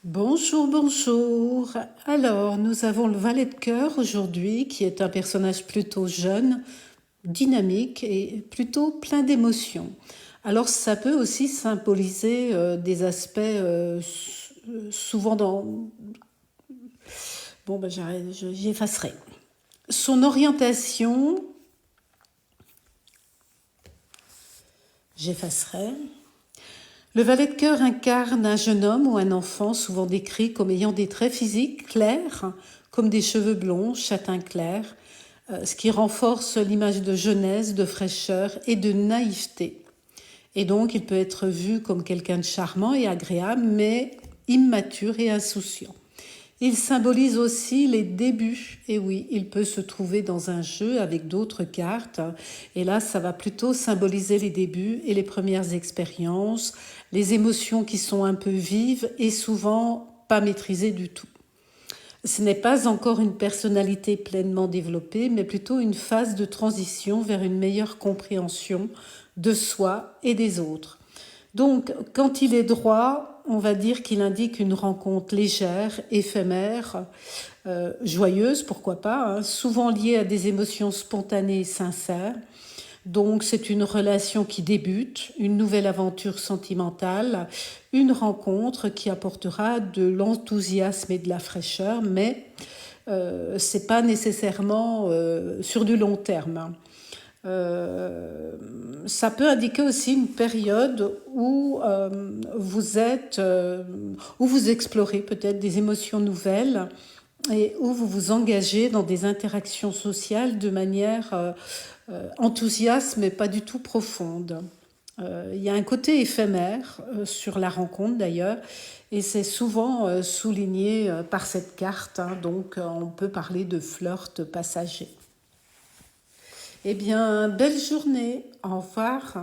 Bonjour, bonjour. Alors, nous avons le valet de cœur aujourd'hui, qui est un personnage plutôt jeune, dynamique et plutôt plein d'émotions. Alors, ça peut aussi symboliser des aspects souvent dans... Bon, ben, j'effacerai. Son orientation, j'effacerai. Le valet de cœur incarne un jeune homme ou un enfant souvent décrit comme ayant des traits physiques clairs, comme des cheveux blonds, châtain clair, ce qui renforce l'image de jeunesse, de fraîcheur et de naïveté. Et donc il peut être vu comme quelqu'un de charmant et agréable, mais immature et insouciant. Il symbolise aussi les débuts. Et oui, il peut se trouver dans un jeu avec d'autres cartes. Et là, ça va plutôt symboliser les débuts et les premières expériences, les émotions qui sont un peu vives et souvent pas maîtrisées du tout. Ce n'est pas encore une personnalité pleinement développée, mais plutôt une phase de transition vers une meilleure compréhension de soi et des autres. Donc, quand il est droit, on va dire qu'il indique une rencontre légère, éphémère, joyeuse, pourquoi pas, hein, souvent liée à des émotions spontanées et sincères. Donc, c'est une relation qui débute, une nouvelle aventure sentimentale, une rencontre qui apportera de l'enthousiasme et de la fraîcheur, mais c'est pas nécessairement sur du long terme. Ça peut indiquer aussi une période où où vous explorez peut-être des émotions nouvelles et où vous vous engagez dans des interactions sociales de manière enthousiaste mais pas du tout profonde. Il y a un côté éphémère sur la rencontre d'ailleurs, et c'est souvent souligné par cette carte, hein, donc on peut parler de flirt passager. Eh bien, belle journée, au revoir.